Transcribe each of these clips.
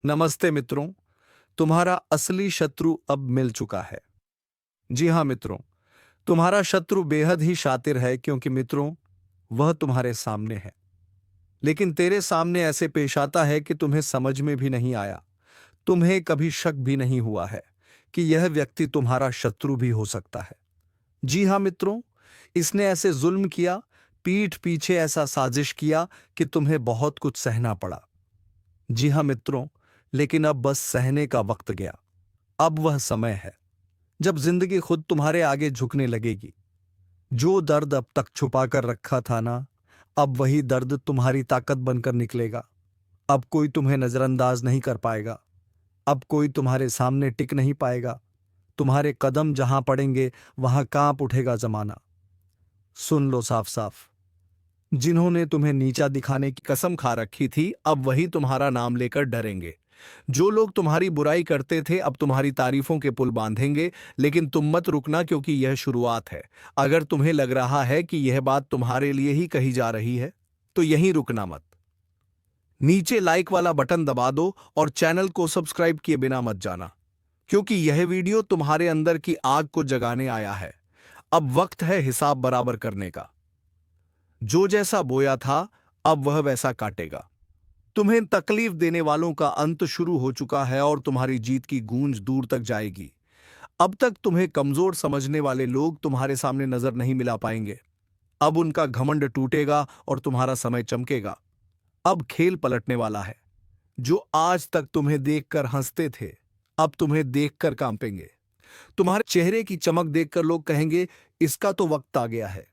नमस्ते मित्रों। तुम्हारा असली शत्रु अब मिल चुका है। जी हाँ मित्रों, तुम्हारा शत्रु बेहद ही शातिर है क्योंकि मित्रों वह तुम्हारे सामने है। लेकिन तेरे सामने ऐसे पेश आता है कि तुम्हें समझ में भी नहीं आया। तुम्हें कभी शक भी नहीं हुआ है कि यह व्यक्ति तुम्हारा शत्रु भी हो सकता है। जी हाँ मित्रों, इसने ऐसे जुल्म किया, पीठ पीछे ऐसा साजिश किया कि तुम्हें बहुत कुछ सहना पड़ा। जी हाँ मित्रों, लेकिन अब बस सहने का वक्त गया। अब वह समय है जब जिंदगी खुद तुम्हारे आगे झुकने लगेगी। जो दर्द अब तक छुपा कर रखा था ना, अब वही दर्द तुम्हारी ताकत बनकर निकलेगा। अब कोई तुम्हें नजरअंदाज नहीं कर पाएगा। अब कोई तुम्हारे सामने टिक नहीं पाएगा। तुम्हारे कदम जहां पड़ेंगे वहां कांप उठेगा जमाना। सुन लो साफ साफ, जिन्होंने तुम्हें नीचा दिखाने की कसम खा रखी थी, अब वही तुम्हारा नाम लेकर डरेंगे। जो लोग तुम्हारी बुराई करते थे अब तुम्हारी तारीफों के पुल बांधेंगे। लेकिन तुम मत रुकना क्योंकि यह शुरुआत है। अगर तुम्हें लग रहा है कि यह बात तुम्हारे लिए ही कही जा रही है तो यहीं रुकना मत। नीचे लाइक वाला बटन दबा दो और चैनल को सब्सक्राइब किए बिना मत जाना, क्योंकि यह वीडियो तुम्हारे अंदर की आग को जगाने आया है। अब वक्त है हिसाब बराबर करने का। जो जैसा बोया था अब वह वैसा काटेगा। तुम्हें तकलीफ देने वालों का अंत शुरू हो चुका है और तुम्हारी जीत की गूंज दूर तक जाएगी। अब तक तुम्हें कमजोर समझने वाले लोग तुम्हारे सामने नजर नहीं मिला पाएंगे। अब उनका घमंड टूटेगा और तुम्हारा समय चमकेगा। अब खेल पलटने वाला है। जो आज तक तुम्हें देखकर हंसते थे अब तुम्हें देखकर कांपेंगे। तुम्हारे चेहरे की चमक देखकर लोग कहेंगे, इसका तो वक्त आ गया है।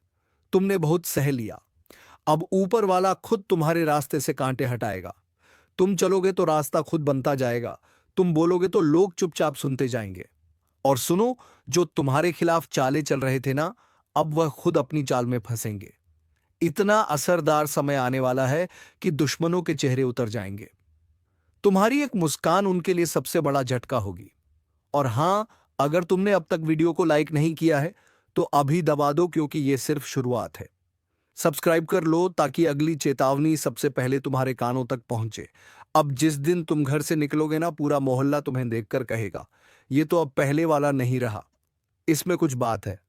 तुमने बहुत सह लिया। अब ऊपर वाला खुद तुम्हारे रास्ते से कांटे हटाएगा। तुम चलोगे तो रास्ता खुद बनता जाएगा। तुम बोलोगे तो लोग चुपचाप सुनते जाएंगे। और सुनो, जो तुम्हारे खिलाफ चालें चल रहे थे ना, अब वह खुद अपनी चाल में फंसेंगे। इतना असरदार समय आने वाला है कि दुश्मनों के चेहरे उतर जाएंगे। तुम्हारी एक मुस्कान उनके लिए सबसे बड़ा झटका होगी। और हां, अगर तुमने अब तक वीडियो को लाइक नहीं किया है तो अभी दबा दो, क्योंकि यह सिर्फ शुरुआत है। सब्सक्राइब कर लो ताकि अगली चेतावनी सबसे पहले तुम्हारे कानों तक पहुंचे। अब जिस दिन तुम घर से निकलोगे ना, पूरा मोहल्ला तुम्हें देखकर कहेगा, ये तो अब पहले वाला नहीं रहा, इसमें कुछ बात है।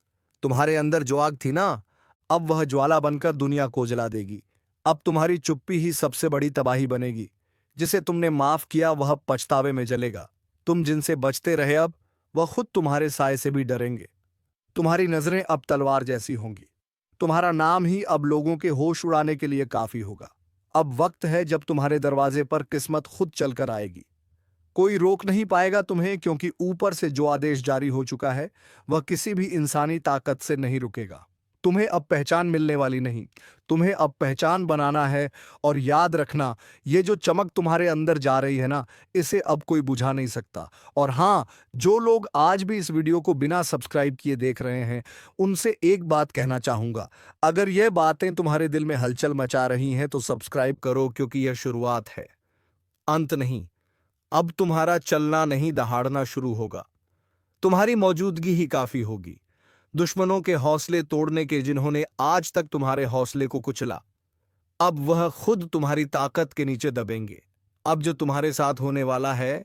तुम्हारे अंदर जो आग थी ना, अब वह ज्वाला बनकर दुनिया को जला देगी। अब तुम्हारी चुप्पी ही सबसे बड़ी तबाही बनेगी। जिसे तुमने माफ किया वह पछतावे में जलेगा। तुम जिनसे बचते रहे अब वह खुद तुम्हारे साय से भी डरेंगे। तुम्हारी नजरें अब तलवार जैसी होंगी। तुम्हारा नाम ही अब लोगों के होश उड़ाने के लिए काफी होगा। अब वक्त है जब तुम्हारे दरवाजे पर किस्मत खुद चलकर आएगी। कोई रोक नहीं पाएगा तुम्हें, क्योंकि ऊपर से जो आदेश जारी हो चुका है वह किसी भी इंसानी ताकत से नहीं रुकेगा। तुम्हें अब पहचान मिलने वाली नहीं, तुम्हें अब पहचान बनाना है। और याद रखना, ये जो चमक तुम्हारे अंदर जा रही है ना, इसे अब कोई बुझा नहीं सकता। और हाँ, जो लोग आज भी इस वीडियो को बिना सब्सक्राइब किए देख रहे हैं, उनसे एक बात कहना चाहूंगा। अगर ये बातें तुम्हारे दिल में हलचल मचा रही हैं तो सब्सक्राइब करो, क्योंकि यह शुरुआत है, अंत नहीं। अब तुम्हारा चलना नहीं दहाड़ना शुरू होगा। तुम्हारी मौजूदगी ही काफी होगी। दुश्मनों के हौसले तोड़ने के जिन्होंने आज तक तुम्हारे हौसले को कुचला, अब वह खुद तुम्हारी ताकत के नीचे दबेंगे। अब जो तुम्हारे साथ होने वाला है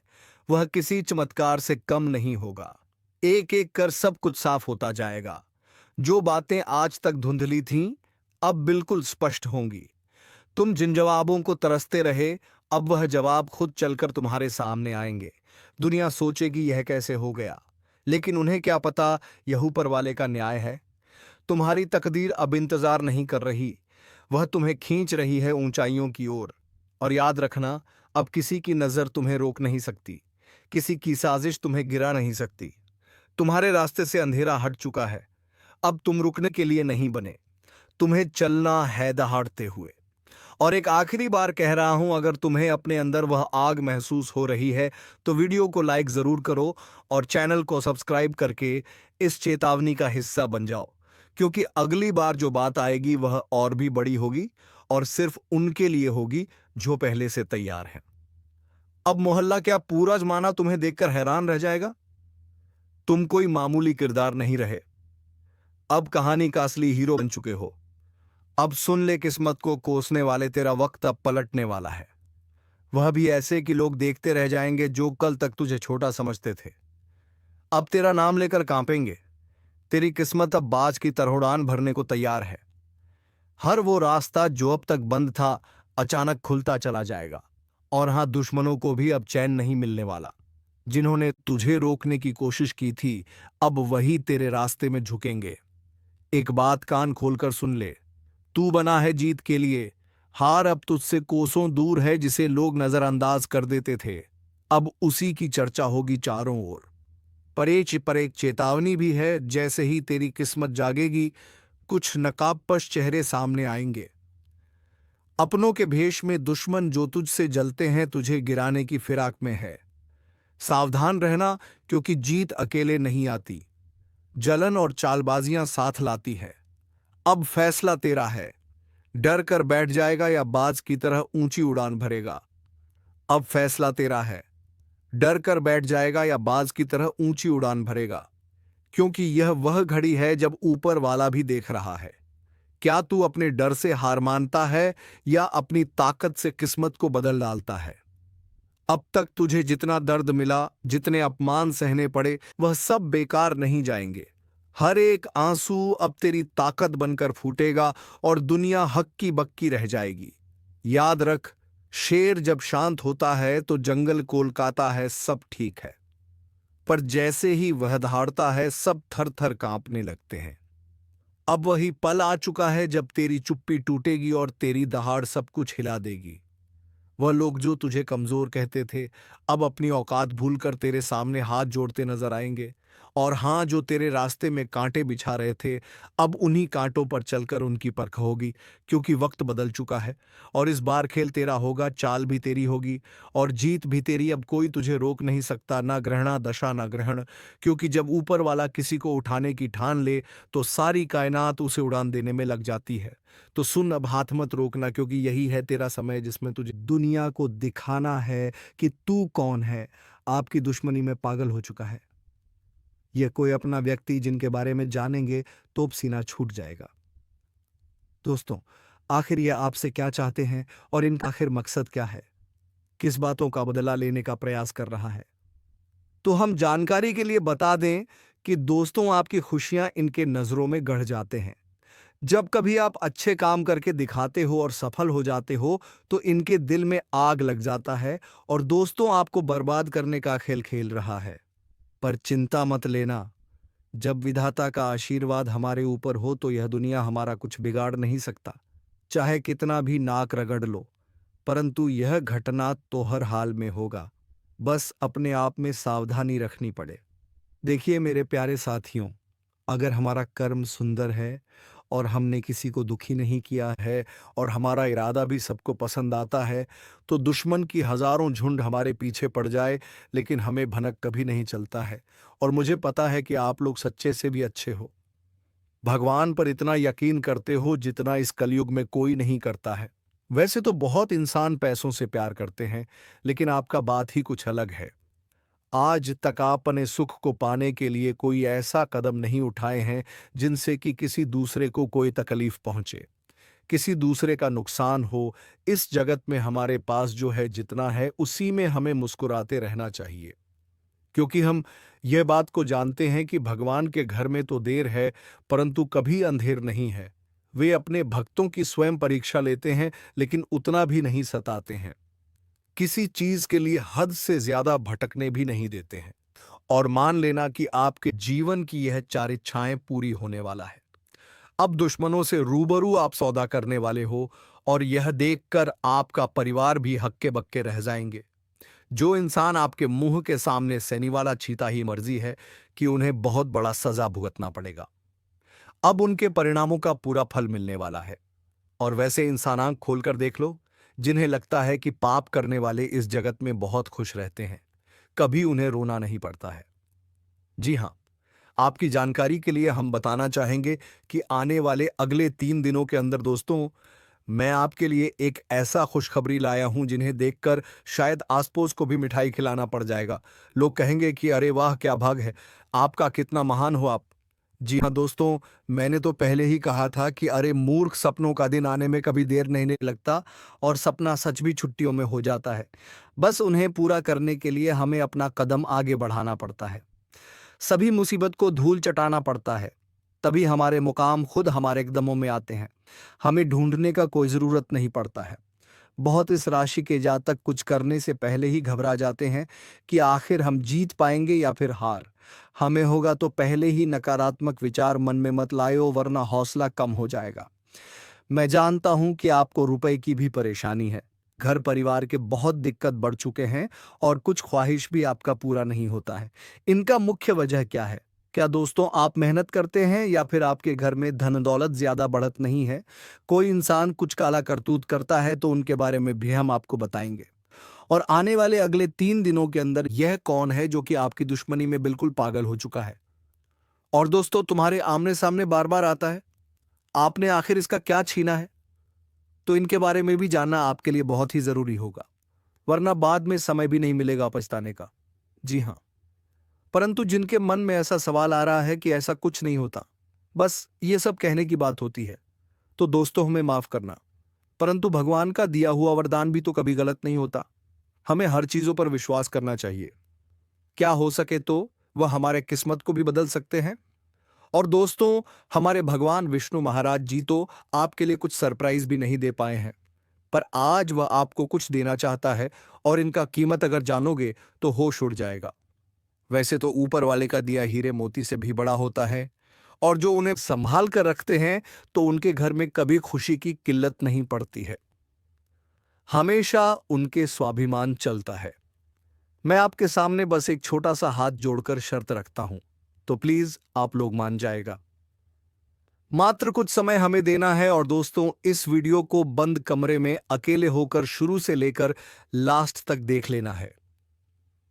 वह किसी चमत्कार से कम नहीं होगा। एक एक कर सब कुछ साफ होता जाएगा। जो बातें आज तक धुंधली थीं अब बिल्कुल स्पष्ट होंगी। तुम जिन जवाबों को तरसते रहे, अब वह जवाब खुद चलकर तुम्हारे सामने आएंगे। दुनिया सोचेगी यह कैसे हो गया, लेकिन उन्हें क्या पता यह ऊपर वाले का न्याय है। तुम्हारी तकदीर अब इंतजार नहीं कर रही, वह तुम्हें खींच रही है ऊंचाइयों की ओर। और याद रखना, अब किसी की नजर तुम्हें रोक नहीं सकती, किसी की साजिश तुम्हें गिरा नहीं सकती। तुम्हारे रास्ते से अंधेरा हट चुका है। अब तुम रुकने के लिए नहीं बने, तुम्हें चलना है दहाड़ते हुए। और एक आखिरी बार कह रहा हूं, अगर तुम्हें अपने अंदर वह आग महसूस हो रही है तो वीडियो को लाइक जरूर करो और चैनल को सब्सक्राइब करके इस चेतावनी का हिस्सा बन जाओ, क्योंकि अगली बार जो बात आएगी वह और भी बड़ी होगी और सिर्फ उनके लिए होगी जो पहले से तैयार हैं। अब मोहल्ला क्या पूरा जमाना तुम्हें देखकर हैरान रह जाएगा। तुम कोई मामूली किरदार नहीं रहे, अब कहानी का असली हीरो बन चुके हो। अब सुन ले, किस्मत को कोसने वाले, तेरा वक्त अब पलटने वाला है। वह भी ऐसे कि लोग देखते रह जाएंगे जो कल तक तुझे छोटा समझते थे। अब तेरा नाम लेकर कांपेंगे। तेरी किस्मत अब बाज की तरह उड़ान भरने को तैयार है। हर वो रास्ता जो अब तक बंद था अचानक खुलता चला जाएगा। और हाँ, दुश्मनों को भी अब चैन नहीं मिलने वाला। जिन्होंने तुझे रोकने की कोशिश की थी अब वही तेरे रास्ते में झुकेंगे। एक बात कान खोलकर सुन ले, तू बना है जीत के लिए। हार अब तुझसे कोसों दूर है। जिसे लोग नजरअंदाज कर देते थे अब उसी की चर्चा होगी चारों ओर। पर एक चेतावनी भी है, जैसे ही तेरी किस्मत जागेगी कुछ नकाबपोश चेहरे सामने आएंगे। अपनों के भेष में दुश्मन जो तुझसे जलते हैं, तुझे गिराने की फिराक में है। सावधान रहना, क्योंकि जीत अकेले नहीं आती, जलन और चालबाजियां साथ लाती है। अब फैसला तेरा है, डर कर बैठ जाएगा या बाज की तरह ऊंची उड़ान भरेगा। अब फैसला तेरा है, डर कर बैठ जाएगा या बाज की तरह ऊंची उड़ान भरेगा। क्योंकि यह वह घड़ी है जब ऊपर वाला भी देख रहा है। क्या तू अपने डर से हार मानता है या अपनी ताकत से किस्मत को बदल डालता है? अब तक तुझे जितना दर्द मिला, जितने अपमान सहने पड़े, वह सब बेकार नहीं जाएंगे। हर एक आंसू अब तेरी ताकत बनकर फूटेगा और दुनिया हक्की बक्की रह जाएगी। याद रख, शेर जब शांत होता है तो जंगल कोलकाता है, सब ठीक है। पर जैसे ही वह दहाड़ता है सब थर थर कांपने लगते हैं। अब वही पल आ चुका है जब तेरी चुप्पी टूटेगी और तेरी दहाड़ सब कुछ हिला देगी। वह लोग जो तुझे कमजोर कहते थे अब अपनी औकात भूलकर तेरे सामने हाथ जोड़ते नजर आएंगे। और हाँ, जो तेरे रास्ते में कांटे बिछा रहे थे अब उन्हीं कांटों पर चलकर उनकी परख होगी। क्योंकि वक्त बदल चुका है और इस बार खेल तेरा होगा, चाल भी तेरी होगी और जीत भी तेरी। अब कोई तुझे रोक नहीं सकता, ना ग्रहणा दशा ना ग्रहण। क्योंकि जब ऊपर वाला किसी को उठाने की ठान ले तो सारी कायनात उसे उड़ान देने में लग जाती है। तो सुन, अब हाथ मत रोकना, क्योंकि यही है तेरा समय जिसमें तुझे दुनिया को दिखाना है कि तू कौन है। आपकी दुश्मनी में पागल हो चुका है यह कोई अपना व्यक्ति जिनके बारे में जानेंगे तो सीना छूट जाएगा। दोस्तों, आखिर ये आपसे क्या चाहते हैं और इनका आखिर मकसद क्या है? किस बातों का बदला लेने का प्रयास कर रहा है? तो हम जानकारी के लिए बता दें कि दोस्तों, आपकी खुशियां इनके नजरों में गढ़ जाते हैं। जब कभी आप अच्छे काम करके दिखाते हो और सफल हो जाते हो तो इनके दिल में आग लग जाता है और दोस्तों, आपको बर्बाद करने का खेल खेल रहा है। पर चिंता मत लेना, जब विधाता का आशीर्वाद हमारे ऊपर हो तो यह दुनिया हमारा कुछ बिगाड़ नहीं सकता। चाहे कितना भी नाक रगड़ लो, परंतु यह घटना तो हर हाल में होगा। बस अपने आप में सावधानी रखनी पड़े। देखिए मेरे प्यारे साथियों, अगर हमारा कर्म सुंदर है और हमने किसी को दुखी नहीं किया है और हमारा इरादा भी सबको पसंद आता है, तो दुश्मन की हजारों झुंड हमारे पीछे पड़ जाए लेकिन हमें भनक कभी नहीं चलता है। और मुझे पता है कि आप लोग सच्चे से भी अच्छे हो, भगवान पर इतना यकीन करते हो जितना इस कलयुग में कोई नहीं करता है। वैसे तो बहुत इंसान पैसों से प्यार करते हैं, लेकिन आपका बात ही कुछ अलग है। आज तक आपने सुख को पाने के लिए कोई ऐसा कदम नहीं उठाए हैं जिनसे कि किसी दूसरे को कोई तकलीफ पहुंचे, किसी दूसरे का नुकसान हो। इस जगत में हमारे पास जो है, जितना है, उसी में हमें मुस्कुराते रहना चाहिए। क्योंकि हम यह बात को जानते हैं कि भगवान के घर में तो देर है परंतु कभी अंधेर नहीं है। वे अपने भक्तों की स्वयं परीक्षा लेते हैं लेकिन उतना भी नहीं सताते हैं। किसी चीज के लिए हद से ज्यादा भटकने भी नहीं देते हैं। और मान लेना कि आपके जीवन की यह चार इच्छाएं पूरी होने वाला है। अब दुश्मनों से रूबरू आप सौदा करने वाले हो और यह देखकर आपका परिवार भी हक्के बक्के रह जाएंगे। जो इंसान आपके मुंह के सामने सैनी वाला चीता ही मर्जी है कि उन्हें बहुत बड़ा सजा भुगतना पड़ेगा। अब उनके परिणामों का पूरा फल मिलने वाला है। और वैसे इंसान आंख खोलकर देख लो, जिन्हें लगता है कि पाप करने वाले इस जगत में बहुत खुश रहते हैं, कभी उन्हें रोना नहीं पड़ता है। जी हां, आपकी जानकारी के लिए हम बताना चाहेंगे कि आने वाले अगले 3 दिनों के अंदर दोस्तों, मैं आपके लिए एक ऐसा खुशखबरी लाया हूं जिन्हें देखकर शायद आस पड़ोस को भी मिठाई खिलाना पड़ जाएगा। लोग कहेंगे कि अरे वाह, क्या भाग है आपका, कितना महान हो आप। जी हाँ दोस्तों, मैंने तो पहले ही कहा था कि अरे मूर्ख सपनों का दिन आने में कभी देर नहीं लगता और सपना सच भी छुट्टियों में हो जाता है। बस उन्हें पूरा करने के लिए हमें अपना कदम आगे बढ़ाना पड़ता है। सभी मुसीबत को धूल चटाना पड़ता है। तभी हमारे मुकाम खुद हमारे कदमों में आते हैं। हमें ढूंढने का कोई ज़रूरत नहीं पड़ता है। बहुत इस राशि के जातक कुछ करने से पहले ही घबरा जाते हैं कि आखिर हम जीत पाएंगे या फिर हार। हमें होगा तो पहले ही नकारात्मक विचार मन में मत लायो, वरना हौसला कम हो जाएगा। मैं जानता हूं कि आपको रुपए की भी परेशानी है। घर परिवार के बहुत दिक्कत बढ़ चुके हैं और कुछ ख्वाहिश भी आपका पूरा नहीं होता है। इनका मुख्य वजह क्या है? क्या दोस्तों आप मेहनत करते हैं या फिर आपके घर में धन दौलत ज्यादा बढ़त नहीं है? कोई इंसान कुछ काला करतूत करता है तो उनके बारे में भी हम आपको बताएंगे। और आने वाले अगले 3 दिनों के अंदर यह कौन है जो कि आपकी दुश्मनी में बिल्कुल पागल हो चुका है और दोस्तों तुम्हारे आमने सामने बार बार आता है? आपने आखिर इसका क्या छीना है? तो इनके बारे में भी जानना आपके लिए बहुत ही जरूरी होगा, वरना बाद में समय भी नहीं मिलेगा पछताने का। जी हाँ, परंतु जिनके मन में ऐसा सवाल आ रहा है कि ऐसा कुछ नहीं होता, बस ये सब कहने की बात होती है, तो दोस्तों हमें माफ करना। परंतु भगवान का दिया हुआ वरदान भी तो कभी गलत नहीं होता। हमें हर चीजों पर विश्वास करना चाहिए। क्या हो सके तो वह हमारे किस्मत को भी बदल सकते हैं। और दोस्तों, हमारे भगवान विष्णु महाराज जी तो आपके लिए कुछ सरप्राइज भी नहीं दे पाए हैं, पर आज वह आपको कुछ देना चाहता है और इनका कीमत अगर जानोगे तो होश उड़ जाएगा। वैसे तो ऊपर वाले का दिया हीरे मोती से भी बड़ा होता है और जो उन्हें संभाल कर रखते हैं तो उनके घर में कभी खुशी की किल्लत नहीं पड़ती है। हमेशा उनके स्वाभिमान चलता है। मैं आपके सामने बस एक छोटा सा हाथ जोड़कर शर्त रखता हूं, तो प्लीज आप लोग मान जाएगा। मात्र कुछ समय हमें देना है और दोस्तों इस वीडियो को बंद कमरे में अकेले होकर शुरू से लेकर लास्ट तक देख लेना है।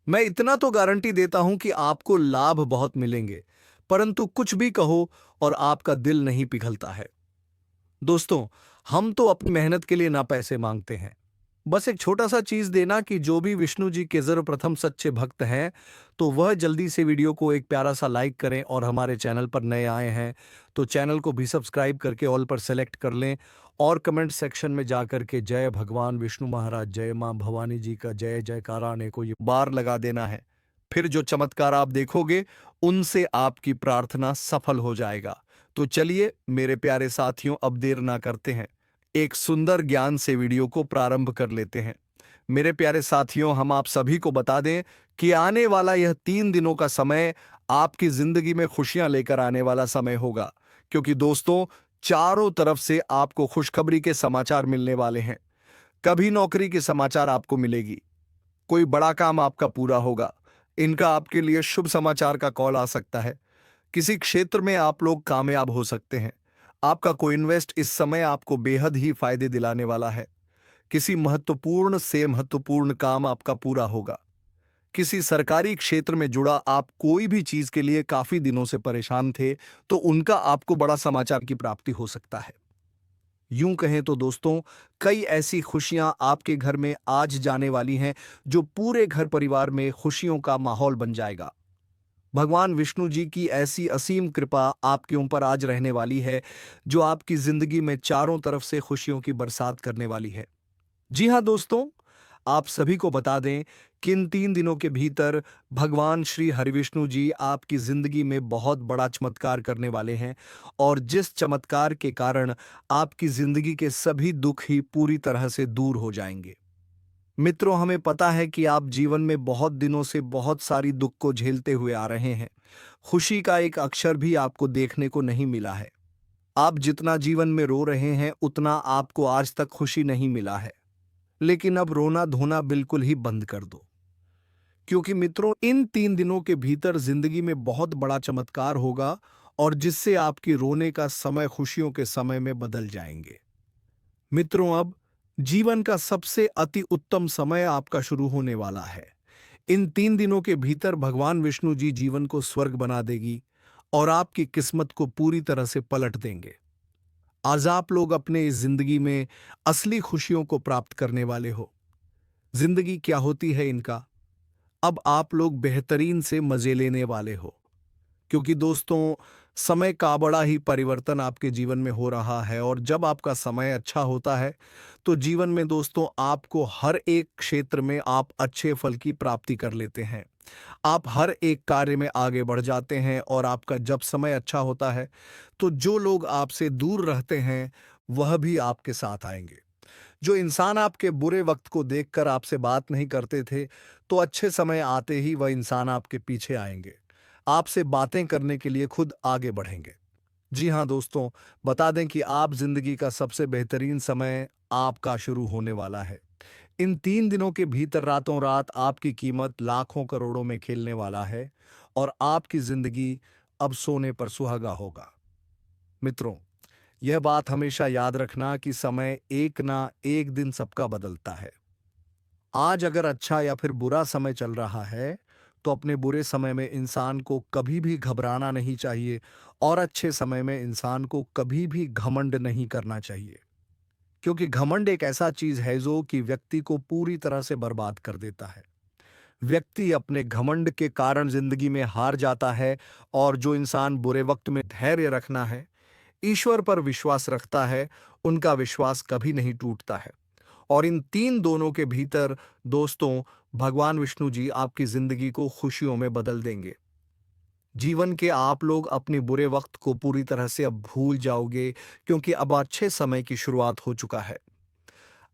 मैं इतना तो गारंटी देता हूं कि आपको लाभ बहुत मिलेंगे, परंतु कुछ भी कहो और आपका दिल नहीं पिघलता है। दोस्तों, हम तो अपनी मेहनत के लिए ना पैसे मांगते हैं, बस एक छोटा सा चीज देना कि जो भी विष्णु जी के सर्वप्रथम सच्चे भक्त हैं तो वह जल्दी से वीडियो को एक प्यारा सा लाइक करें और हमारे चैनल पर नए आए हैं तो चैनल को भी सब्सक्राइब करके ऑल पर सेलेक्ट कर लें और कमेंट सेक्शन में जाकर के जय भगवान विष्णु महाराज, जय मां भवानी जी का जय जयकारा आने को ये बार लगा देना है। फिर जो चमत्कार आप देखोगे उनसे आपकी प्रार्थना सफल हो जाएगा। तो चलिए मेरे प्यारे साथियों, अब देर ना करते हैं, एक सुंदर ज्ञान से वीडियो को प्रारंभ कर लेते हैं। मेरे प्यारे साथियों, हम आप सभी को बता दें कि आने वाला यह 3 दिनों का समय आपकी जिंदगी में खुशियां लेकर आने वाला समय होगा, क्योंकि दोस्तों चारों तरफ से आपको खुशखबरी के समाचार मिलने वाले हैं। कभी नौकरी के समाचार आपको मिलेगी, कोई बड़ा काम आपका पूरा होगा। इनका आपके लिए शुभ समाचार का कॉल आ सकता है। किसी क्षेत्र में आप लोग कामयाब हो सकते हैं। आपका कोई इन्वेस्ट इस समय आपको बेहद ही फायदे दिलाने वाला है। किसी महत्वपूर्ण से महत्वपूर्ण काम आपका पूरा होगा। किसी सरकारी क्षेत्र में जुड़ा आप कोई भी चीज के लिए काफी दिनों से परेशान थे तो उनका आपको बड़ा समाचार की प्राप्ति हो सकता है। यूं कहें तो दोस्तों, कई ऐसी खुशियां आपके घर में आज जाने वाली हैं जो पूरे घर परिवार में खुशियों का माहौल बन जाएगा। भगवान विष्णु जी की ऐसी असीम कृपा आपके ऊपर आज रहने वाली है जो आपकी जिंदगी में चारों तरफ से खुशियों की बरसात करने वाली है। जी हाँ दोस्तों, आप सभी को बता दें कि इन 3 दिनों के भीतर भगवान श्री हरिविष्णु जी आपकी जिंदगी में बहुत बड़ा चमत्कार करने वाले हैं और जिस चमत्कार के कारण आपकी जिंदगी के सभी दुख ही पूरी तरह से दूर हो जाएंगे। मित्रों, हमें पता है कि आप जीवन में बहुत दिनों से बहुत सारी दुख को झेलते हुए आ रहे हैं। खुशी का एक अक्षर भी आपको देखने को नहीं मिला है। आप जितना जीवन में रो रहे हैं उतना आपको आज तक खुशी नहीं मिला है। लेकिन अब रोना धोना बिल्कुल ही बंद कर दो, क्योंकि मित्रों इन 3 दिनों के भीतर जिंदगी में बहुत बड़ा चमत्कार होगा और जिससे आपकी रोने का समय खुशियों के समय में बदल जाएंगे। मित्रों, अब जीवन का सबसे अति उत्तम समय आपका शुरू होने वाला है। इन 3 दिनों के भीतर भगवान विष्णु जी जीवन को स्वर्ग बना देगी और आपकी किस्मत को पूरी तरह से पलट देंगे। आज आप लोग अपने इस जिंदगी में असली खुशियों को प्राप्त करने वाले हो। जिंदगी क्या होती है इनका, अब आप लोग बेहतरीन से मजे लेने वाले हो, क्योंकि दोस्तों समय का बड़ा ही परिवर्तन आपके जीवन में हो रहा है, और जब आपका समय अच्छा होता है तो जीवन में दोस्तों आपको हर एक क्षेत्र में आप अच्छे फल की प्राप्ति कर लेते हैं। आप हर एक कार्य में आगे बढ़ जाते हैं, और आपका जब समय अच्छा होता है तो जो लोग आपसे दूर रहते हैं वह भी आपके साथ आएंगे। जो इंसान आपके बुरे वक्त को देखकर आपसे बात नहीं करते थे, तो अच्छे समय आते ही वह इंसान आपके पीछे आएंगे, आपसे बातें करने के लिए खुद आगे बढ़ेंगे। जी हाँ दोस्तों, बता दें कि आप जिंदगी का सबसे बेहतरीन समय आपका शुरू होने वाला है। इन 3 दिनों के भीतर रातों रात आपकी कीमत लाखों करोड़ों में खेलने वाला है, और आपकी जिंदगी अब सोने पर सुहागा होगा। मित्रों, यह बात हमेशा याद रखना कि समय एक ना एक दिन सबका बदलता है। आज अगर अच्छा या फिर बुरा समय चल रहा है, तो अपने बुरे समय में इंसान को कभी भी घबराना नहीं चाहिए, और अच्छे समय में इंसान को कभी भी घमंड नहीं करना चाहिए। क्योंकि घमंड एक ऐसा चीज है जो कि व्यक्ति को पूरी तरह से बर्बाद कर देता है। व्यक्ति अपने घमंड के कारण जिंदगी में हार जाता है, और जो इंसान बुरे वक्त में धैर्य रखना है, ईश्वर पर विश्वास रखता है, उनका विश्वास कभी नहीं टूटता है। और इन तीन दोनों के भीतर दोस्तों, भगवान विष्णु जी आपकी जिंदगी को खुशियों में बदल देंगे। जीवन के आप लोग अपने बुरे वक्त को पूरी तरह से अब भूल जाओगे, क्योंकि अब अच्छे समय की शुरुआत हो चुका है।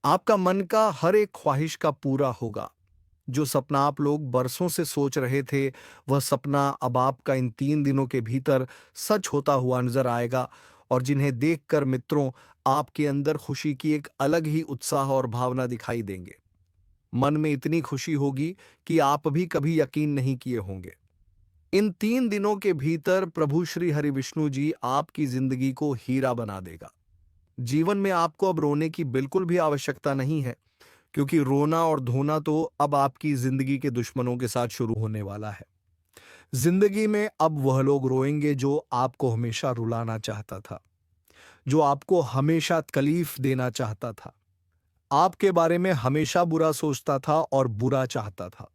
आपका मन का हर एक ख्वाहिश का पूरा होगा। जो सपना आप लोग बरसों से सोच रहे थे, वह सपना अब आपका इन 3 दिनों के भीतर सच होता हुआ नजर आएगा, और जिन्हें देखकर मित्रों आपके अंदर खुशी की एक अलग ही उत्साह और भावना दिखाई देंगे। मन में इतनी खुशी होगी कि आप भी कभी यकीन नहीं किए होंगे। इन 3 दिनों के भीतर प्रभु श्री हरि विष्णु जी आपकी जिंदगी को हीरा बना देगा। जीवन में आपको अब रोने की बिल्कुल भी आवश्यकता नहीं है, क्योंकि रोना और धोना तो अब आपकी जिंदगी के दुश्मनों के साथ शुरू होने वाला है। जिंदगी में अब वह लोग रोएंगे जो आपको हमेशा रुलाना चाहता था, जो आपको हमेशा तकलीफ देना चाहता था, आपके बारे में हमेशा बुरा सोचता था और बुरा चाहता था।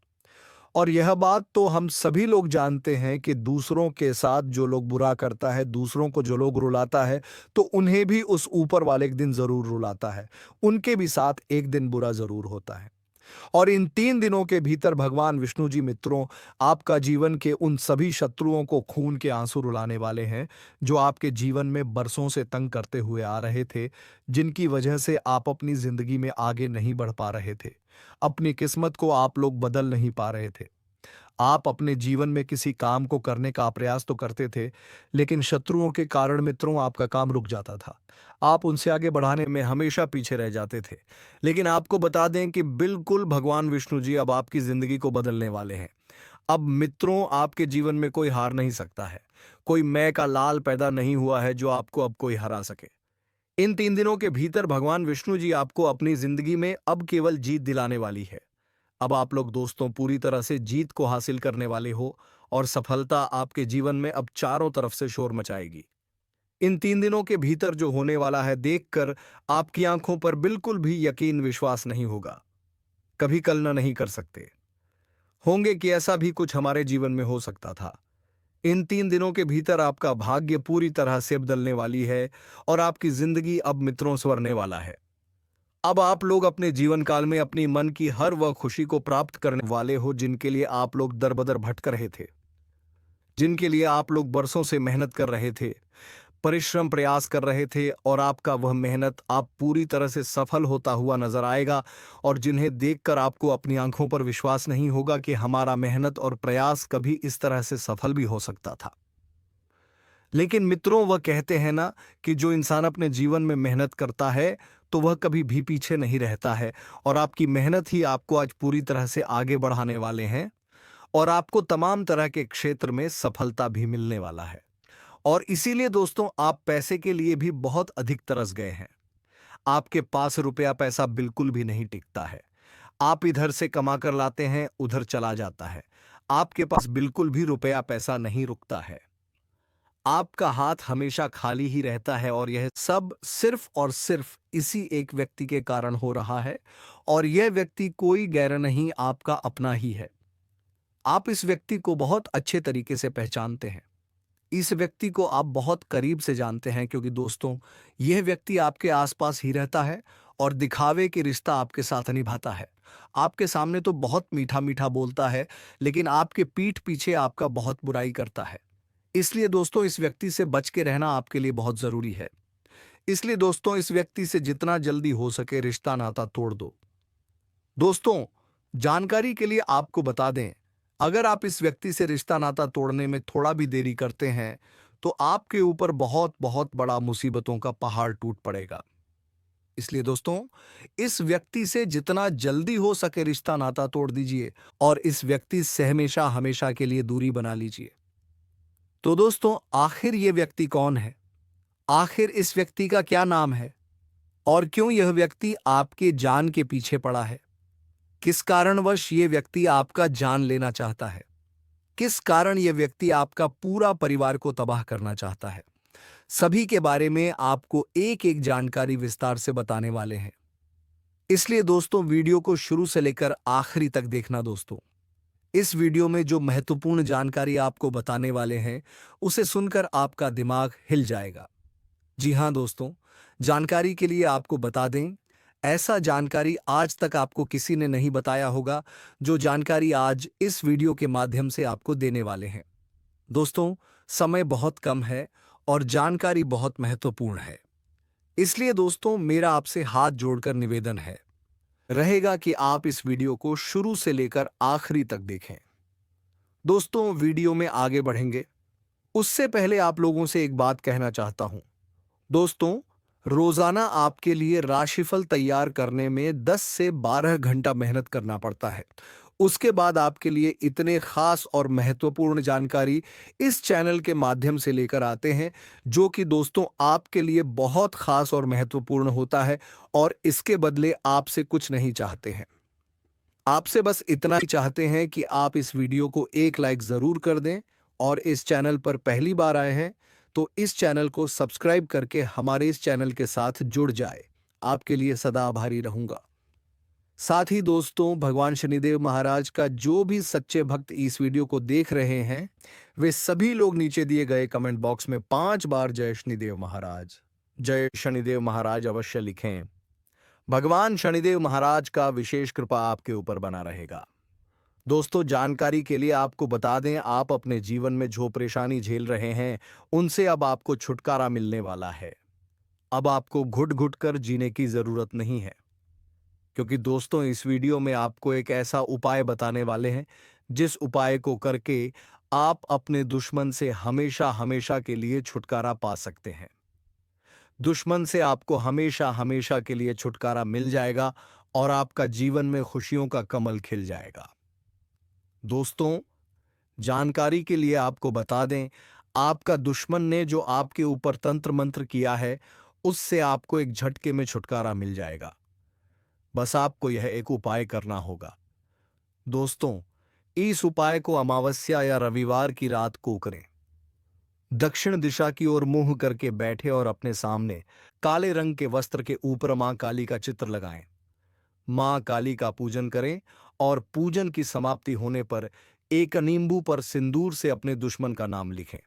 और यह बात तो हम सभी लोग जानते हैं कि दूसरों के साथ जो लोग बुरा करता है, दूसरों को जो लोग रुलाता है, तो उन्हें भी उस ऊपर वाले एक दिन जरूर रुलाता है, उनके भी साथ एक दिन बुरा जरूर होता है। और इन 3 दिनों के भीतर भगवान विष्णु जी मित्रों आपका जीवन के उन सभी शत्रुओं को खून के आंसू रुलाने वाले हैं, जो आपके जीवन में बरसों से तंग करते हुए आ रहे थे, जिनकी वजह से आप अपनी जिंदगी में आगे नहीं बढ़ पा रहे थे, अपनी किस्मत को आप लोग बदल नहीं पा रहे थे। आप अपने जीवन में किसी काम को करने का प्रयास तो करते थे, लेकिन शत्रुओं के कारण मित्रों आपका काम रुक जाता था। आप उनसे आगे बढ़ाने में हमेशा पीछे रह जाते थे। लेकिन आपको बता दें कि बिल्कुल भगवान विष्णु जी अब आपकी जिंदगी को बदलने वाले हैं। अब मित्रों आपके जीवन में कोई हार नहीं सकता है। कोई मैं का लाल पैदा नहीं हुआ है जो आपको अब कोई हरा सके। इन 3 दिनों के भीतर भगवान विष्णु जी आपको अपनी जिंदगी में अब केवल जीत दिलाने वाली है। अब आप लोग दोस्तों पूरी तरह से जीत को हासिल करने वाले हो, और सफलता आपके जीवन में अब चारों तरफ से शोर मचाएगी। इन 3 दिनों के भीतर जो होने वाला है देखकर आपकी आंखों पर बिल्कुल भी यकीन विश्वास नहीं होगा। कभी कल्पना नहीं कर सकते होंगे कि ऐसा भी कुछ हमारे जीवन में हो सकता था। इन 3 दिनों के भीतर आपका भाग्य पूरी तरह से बदलने वाली है, और आपकी जिंदगी अब मित्रों संवरने वाला है। अब आप लोग अपने जीवन काल में अपनी मन की हर वह खुशी को प्राप्त करने वाले हो, जिनके लिए आप लोग दर बदर भटक रहे थे, जिनके लिए आप लोग बरसों से मेहनत कर रहे थे, परिश्रम प्रयास कर रहे थे, और आपका वह मेहनत आप पूरी तरह से सफल होता हुआ नजर आएगा, और जिन्हें देखकर आपको अपनी आंखों पर विश्वास नहीं होगा कि हमारा मेहनत और प्रयास कभी इस तरह से सफल भी हो सकता था। लेकिन मित्रों वह कहते हैं ना कि जो इंसान अपने जीवन में मेहनत करता है तो वह कभी भी पीछे नहीं रहता है, और आपकी मेहनत ही आपको आज पूरी तरह से आगे बढ़ाने वाले हैं, और आपको तमाम तरह के क्षेत्र में सफलता भी मिलने वाला है। और इसीलिए दोस्तों आप पैसे के लिए भी बहुत अधिक तरस गए हैं। आपके पास रुपया पैसा बिल्कुल भी नहीं टिकता है। आप इधर से कमा कर लाते हैं, उधर चला जाता है। आपके पास बिल्कुल भी रुपया पैसा नहीं रुकता है। आपका हाथ हमेशा खाली ही रहता है, और यह सब सिर्फ और सिर्फ इसी एक व्यक्ति के कारण हो रहा है, और यह व्यक्ति कोई गैर नहीं, आपका अपना ही है। आप इस व्यक्ति को बहुत अच्छे तरीके से पहचानते हैं। इस व्यक्ति को आप बहुत करीब से जानते हैं, क्योंकि दोस्तों यह व्यक्ति आपके आसपास ही रहता है और दिखावे की रिश्ता आपके साथ निभाता है। आपके सामने तो बहुत मीठा मीठा बोलता है, लेकिन आपके पीठ पीछे आपका बहुत बुराई करता है। इसलिए दोस्तों इस व्यक्ति से बच के रहना आपके लिए बहुत जरूरी है। इसलिए दोस्तों इस व्यक्ति से जितना जल्दी हो सके रिश्ता नाता तोड़ दो। दोस्तों, जानकारी के लिए आपको बता दें, अगर आप इस व्यक्ति से रिश्ता नाता तोड़ने में थोड़ा भी देरी करते हैं तो आपके ऊपर बहुत बहुत बड़ा मुसीबतों का पहाड़ टूट पड़ेगा। इसलिए दोस्तों इस व्यक्ति से जितना जल्दी हो सके रिश्ता नाता तोड़ दीजिए और इस व्यक्ति से हमेशा हमेशा के लिए दूरी बना लीजिए। तो दोस्तों आखिर ये व्यक्ति कौन है? आखिर इस व्यक्ति का क्या नाम है? और क्यों यह व्यक्ति आपके जान के पीछे पड़ा है? किस कारणवश ये व्यक्ति आपका जान लेना चाहता है? किस कारण यह व्यक्ति आपका पूरा परिवार को तबाह करना चाहता है? सभी के बारे में आपको एक एक जानकारी विस्तार से बताने वाले हैं। इसलिए दोस्तों वीडियो को शुरू से लेकर आखिरी तक देखना। दोस्तों इस वीडियो में जो महत्वपूर्ण जानकारी आपको बताने वाले हैं उसे सुनकर आपका दिमाग हिल जाएगा। जी हाँ दोस्तों, जानकारी के लिए आपको बता दें, ऐसा जानकारी आज तक आपको किसी ने नहीं बताया होगा जो जानकारी आज इस वीडियो के माध्यम से आपको देने वाले हैं। दोस्तों समय बहुत कम है और जानकारी बहुत महत्वपूर्ण है, इसलिए दोस्तों मेरा आपसे हाथ जोड़कर निवेदन है रहेगा कि आप इस वीडियो को शुरू से लेकर आखिरी तक देखें। दोस्तों वीडियो में आगे बढ़ेंगे उससे पहले आप लोगों से एक बात कहना चाहता हूं। दोस्तों रोजाना आपके लिए राशिफल तैयार करने में 10 से 12 घंटा मेहनत करना पड़ता है। उसके बाद आपके लिए इतने खास और महत्वपूर्ण जानकारी इस चैनल के माध्यम से लेकर आते हैं, जो कि दोस्तों आपके लिए बहुत खास और महत्वपूर्ण होता है और इसके बदले आपसे कुछ नहीं चाहते हैं। आपसे बस इतना ही चाहते हैं कि आप इस वीडियो को एक लाइक जरूर कर दें और इस चैनल पर पहली बार आए हैं तो इस चैनल को सब्सक्राइब करके हमारे इस चैनल के साथ जुड़ जाए। आपके लिए सदा आभारी रहूंगा। साथ ही दोस्तों भगवान शनिदेव महाराज का जो भी सच्चे भक्त इस वीडियो को देख रहे हैं वे सभी लोग नीचे दिए गए कमेंट बॉक्स में 5 बार जय शनिदेव महाराज, जय शनिदेव महाराज अवश्य लिखें। भगवान शनिदेव महाराज का विशेष कृपा आपके ऊपर बना रहेगा। दोस्तों जानकारी के लिए आपको बता दें, आप अपने जीवन में जो परेशानी झेल रहे हैं उनसे अब आपको छुटकारा मिलने वाला है। अब आपको घुट घुट कर जीने की जरूरत नहीं है, क्योंकि दोस्तों इस वीडियो में आपको एक ऐसा उपाय बताने वाले हैं जिस उपाय को करके आप अपने दुश्मन से हमेशा हमेशा के लिए छुटकारा पा सकते हैं। दुश्मन से आपको हमेशा हमेशा के लिए छुटकारा मिल जाएगा और आपका जीवन में खुशियों का कमल खिल जाएगा। दोस्तों जानकारी के लिए आपको बता दें, आपका दुश्मन ने जो आपके ऊपर तंत्र मंत्र किया है उससे आपको एक झटके में छुटकारा मिल जाएगा। बस आपको यह एक उपाय करना होगा। दोस्तों इस उपाय को अमावस्या या रविवार की रात को करें। दक्षिण दिशा की ओर मुंह करके बैठे और अपने सामने काले रंग के वस्त्र के ऊपर मां काली का चित्र लगाएं। मां काली का पूजन करें और पूजन की समाप्ति होने पर एक नींबू पर सिंदूर से अपने दुश्मन का नाम लिखें।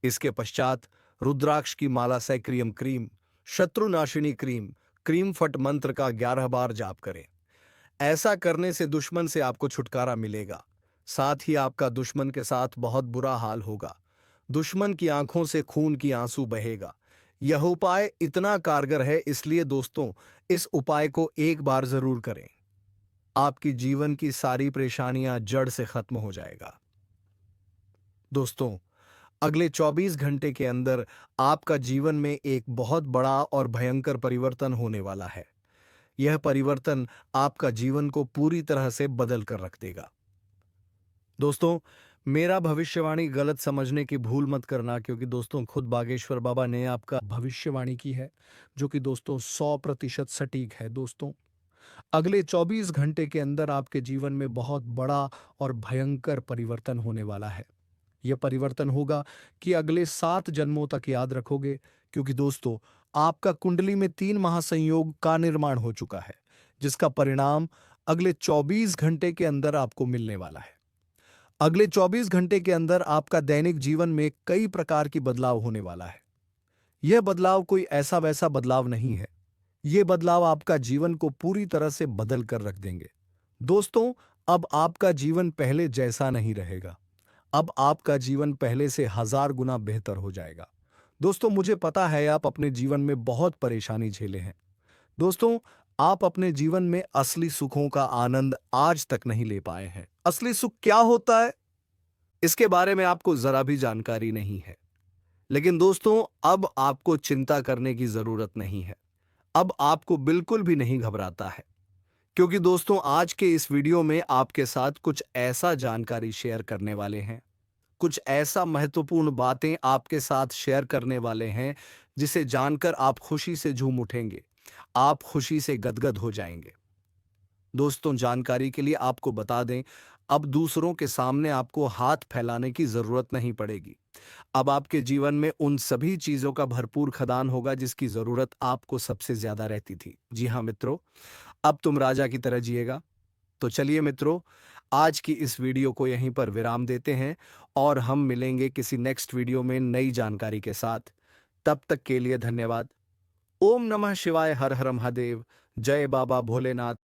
इसके पश्चात रुद्राक्ष की माला से क्रीम क्रीम शत्रुनाशिनी क्रीम क्रीम फट मंत्र का 11 बार जाप करें। ऐसा करने से दुश्मन से आपको छुटकारा मिलेगा। साथ ही आपका दुश्मन के साथ बहुत बुरा हाल होगा। दुश्मन की आंखों से खून की आंसू बहेगा। यह उपाय इतना कारगर है, इसलिए दोस्तों इस उपाय को एक बार जरूर करें। आपकी जीवन की सारी परेशानियां जड़ से खत्म हो जाएगा। दोस्तों अगले 24 घंटे के अंदर आपका जीवन में एक बहुत बड़ा और भयंकर परिवर्तन होने वाला है। यह परिवर्तन आपका जीवन को पूरी तरह से बदल कर रख देगा। दोस्तों मेरा भविष्यवाणी गलत समझने की भूल मत करना, क्योंकि दोस्तों खुद बागेश्वर बाबा ने आपका भविष्यवाणी की है, जो कि दोस्तों 100% सटीक है। दोस्तों अगले 24 घंटे के अंदर आपके जीवन में बहुत बड़ा और भयंकर परिवर्तन होने वाला है। यह परिवर्तन होगा कि अगले 7 जन्मों तक याद रखोगे, क्योंकि दोस्तों आपका कुंडली में 3 महासंयोग का निर्माण हो चुका है, जिसका परिणाम अगले 24 घंटे के अंदर आपको मिलने वाला है। अगले 24 घंटे के अंदर आपका दैनिक जीवन में कई प्रकार की बदलाव होने वाला है। यह बदलाव कोई ऐसा वैसा बदलाव नहीं है। ये बदलाव आपका जीवन को पूरी तरह से बदल कर रख देंगे। दोस्तों, अब आपका जीवन पहले जैसा नहीं रहेगा। अब आपका जीवन पहले से 1000 गुना बेहतर हो जाएगा। दोस्तों, मुझे पता है आप अपने जीवन में बहुत परेशानी झेले हैं। दोस्तों, आप अपने जीवन में असली सुखों का आनंद आज तक नहीं ले पाए हैं। असली सुख क्या होता है, इसके बारे में आपको जरा भी जानकारी नहीं है। लेकिन दोस्तों, अब आपको चिंता करने की जरूरत नहीं है। अब आपको बिल्कुल भी नहीं घबराता है, क्योंकि दोस्तों आज के इस वीडियो में आपके साथ कुछ ऐसा जानकारी शेयर करने वाले हैं, कुछ ऐसा महत्वपूर्ण बातें आपके साथ शेयर करने वाले हैं जिसे जानकर आप खुशी से झूम उठेंगे, आप खुशी से गदगद हो जाएंगे। दोस्तों, जानकारी के लिए आपको बता दें, अब दूसरों के सामने आपको हाथ फैलाने की जरूरत नहीं पड़ेगी। अब आपके जीवन में उन सभी चीजों का भरपूर खदान होगा जिसकी जरूरत आपको सबसे ज्यादा रहती थी। जी हाँ मित्रों, अब तुम राजा की तरह जिएगा। तो चलिए मित्रों, आज की इस वीडियो को यहीं पर विराम देते हैं और हम मिलेंगे किसी नेक्स्ट वीडियो में नई जानकारी के साथ। तब तक के लिए धन्यवाद। ओम नमः शिवाय, हर हर महादेव, जय बाबा भोलेनाथ।